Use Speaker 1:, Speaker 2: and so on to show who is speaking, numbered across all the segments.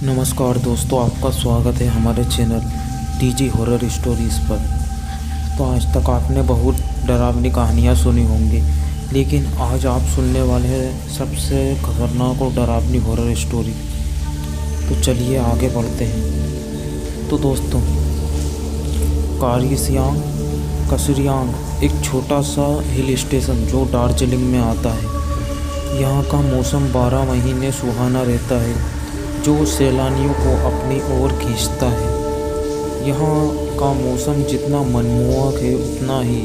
Speaker 1: नमस्कार दोस्तों, आपका स्वागत है हमारे चैनल डीजी हॉरर स्टोरीज़ पर। तो आज तक आपने बहुत डरावनी कहानियाँ सुनी होंगी, लेकिन आज आप सुनने वाले हैं सबसे खतरनाक और डरावनी हॉरर स्टोरी। तो चलिए आगे बढ़ते हैं। तो दोस्तों, कारगिसियांग कसरियांग एक छोटा सा हिल स्टेशन जो दार्जिलिंग में आता है। यहाँ का मौसम 12 महीने सुहाना रहता है, जो सैलानियों को अपनी ओर खींचता है। यहाँ का मौसम जितना मनमोहक है, उतना ही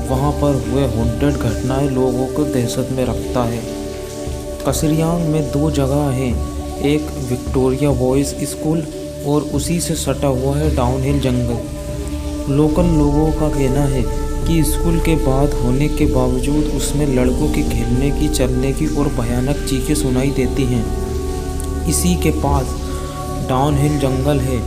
Speaker 1: वहाँ पर हुए हॉन्टेड घटनाएं लोगों को दहशत में रखता है। कसरियांग में 2 जगह हैं, एक विक्टोरिया बॉयज़ स्कूल और उसी से सटा हुआ है डाउनहिल जंगल। लोकल लोगों का कहना है कि स्कूल के बाद होने के बावजूद उसमें लड़कों के खेलने की, चलने की और भयानक चीखें सुनाई देती हैं। इसी के पास डाउनहिल जंगल है,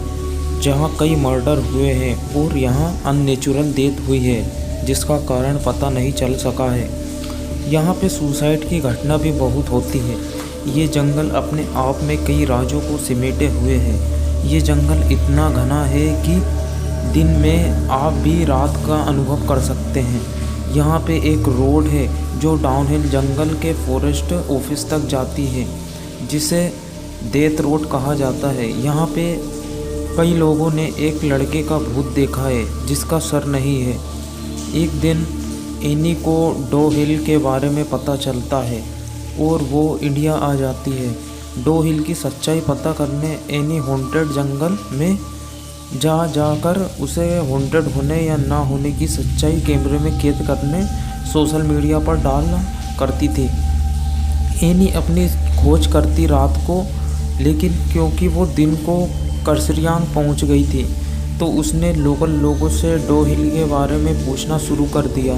Speaker 1: जहां कई मर्डर हुए हैं और यहां अननेचुरल डेथ हुई है, जिसका कारण पता नहीं चल सका है। यहां पे सुसाइड की घटना भी बहुत होती है। ये जंगल अपने आप में कई राजों को समेटे हुए है। ये जंगल इतना घना है कि दिन में आप भी रात का अनुभव कर सकते हैं। यहाँ पे एक रोड है जो डाउनहिल जंगल के फॉरेस्ट ऑफिस तक जाती है, जिसे डेथ रोड कहा जाता है। यहाँ पे कई लोगों ने एक लड़के का भूत देखा है जिसका सर नहीं है। एक दिन एनी को डो हिल के बारे में पता चलता है और वो इंडिया आ जाती है। डो हिल की सच्चाई पता करने एनी हॉन्टेड जंगल में जाकर उसे हॉन्टेड होने या ना होने की सच्चाई कैमरे में कैद करने सोशल मीडिया पर डाल करती थी। एनी अपनी खोज करती रात को, लेकिन क्योंकि वो दिन को कसरियांग पहुंच गई थी, तो उसने लोकल लोगों से डो हिल के बारे में पूछना शुरू कर दिया।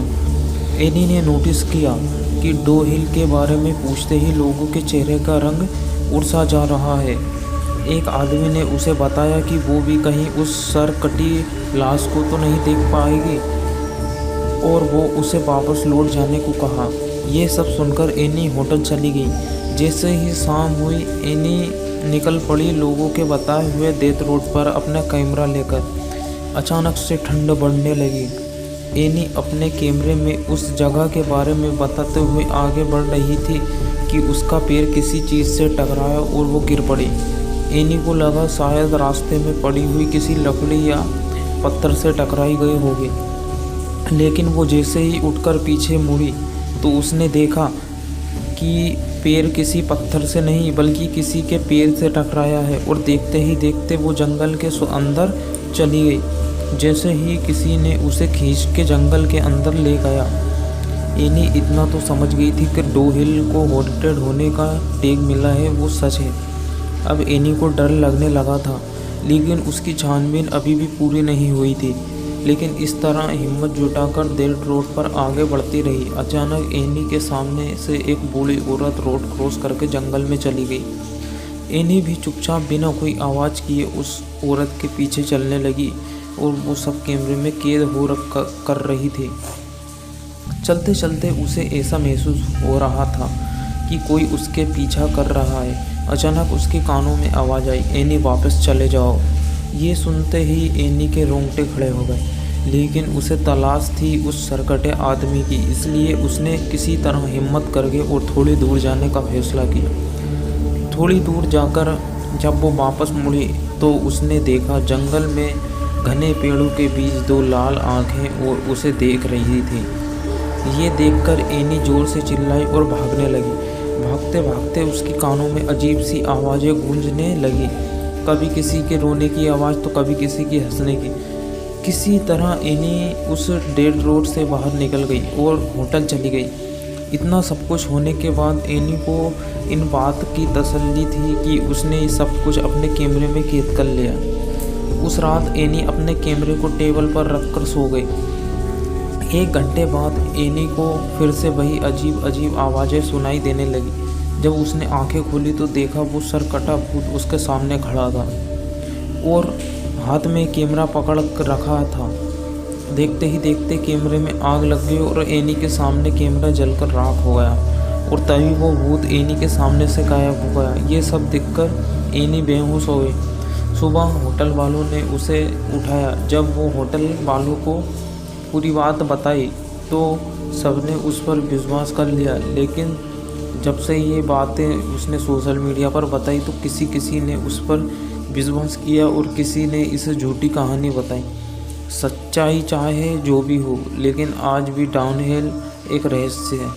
Speaker 1: एनी ने नोटिस किया कि डो हिल के बारे में पूछते ही लोगों के चेहरे का रंग उड़सा जा रहा है। एक आदमी ने उसे बताया कि वो भी कहीं उस सर कटी लाश को तो नहीं देख पाएगी, और वो उसे वापस लौट जाने को कहा। ये सब सुनकर एनी होटल चली गई। जैसे ही शाम हुई, एनी निकल पड़ी लोगों के बताए हुए डेथ रोड पर अपना कैमरा लेकर। अचानक से ठंड बढ़ने लगी। एनी अपने कैमरे में उस जगह के बारे में बताते हुए आगे बढ़ रही थी कि उसका पैर किसी चीज़ से टकराया और वो गिर पड़ी। एनी को लगा शायद रास्ते में पड़ी हुई किसी लकड़ी या पत्थर से टकराई गई होगी, लेकिन वो जैसे ही उठकर पीछे मुड़ी तो उसने देखा कि पैर किसी पत्थर से नहीं बल्कि किसी के पैर से टकराया है, और देखते ही देखते वो जंगल के अंदर चली गई। जैसे ही किसी ने उसे खींच के जंगल के अंदर ले गया। एनी इतना तो समझ गई थी कि डो हिल को हॉन्टेड होने का टैग मिला है, वो सच है। अब एनी को डर लगने लगा था, लेकिन उसकी छानबीन अभी भी पूरी नहीं हुई थी। लेकिन इस तरह हिम्मत जुटाकर डेथ रोड पर आगे बढ़ती रही। अचानक एनी के सामने से एक बूढ़ी औरत रोड क्रॉस करके जंगल में चली गई। एनी भी चुपचाप बिना कोई आवाज़ किए उस औरत के पीछे चलने लगी, और वो सब कैमरे में कैद हो कर रही थी। चलते चलते उसे ऐसा महसूस हो रहा था कि कोई उसके पीछा कर रहा है। अचानक उसके कानों में आवाज़ आई, एनी वापस चले जाओ। ये सुनते ही एनी के रोंगटे खड़े हो गए, लेकिन उसे तलाश थी उस सरकटे आदमी की, इसलिए उसने किसी तरह हिम्मत करके और थोड़ी दूर जाने का फैसला किया। थोड़ी दूर जाकर जब वो वापस मुड़ी तो उसने देखा जंगल में घने पेड़ों के बीच 2 लाल आंखें और उसे देख रही थी। ये देखकर एनी जोर से चिल्लाई और भागने लगी। भागते भागते उसके कानों में अजीब सी आवाज़ें गूंजने लगी, कभी किसी के रोने की आवाज़ तो कभी किसी की हंसने की। किसी तरह एनी उस डेथ रोड से बाहर निकल गई और होटल चली गई। इतना सब कुछ होने के बाद एनी को इन बात की तसल्ली थी कि उसने सब कुछ अपने कैमरे में कैद कर लिया। उस रात एनी अपने कैमरे को टेबल पर रखकर सो गई। 1 घंटे बाद एनी को फिर से वही अजीब अजीब आवाज़ें सुनाई देने लगी। जब उसने आंखें खोली तो देखा वो सरकटा भूत उसके सामने खड़ा था और हाथ में कैमरा पकड़ रखा था। देखते ही देखते कैमरे में आग लग गई और एनी के सामने कैमरा जलकर राख हो गया, और तभी वो भूत एनी के सामने से गायब हो गया। ये सब देखकर एनी बेहोश हो गई। सुबह होटल वालों ने उसे उठाया। जब वो होटल वालों को पूरी बात बताई तो सबने उस पर विश्वास कर लिया, लेकिन जब से ये बातें उसने सोशल मीडिया पर बताई तो किसी ने उस पर विश्वास किया और किसी ने इसे झूठी कहानी बताई। सच्चाई चाहे जो भी हो, लेकिन आज भी डाउनहिल एक रहस्य है।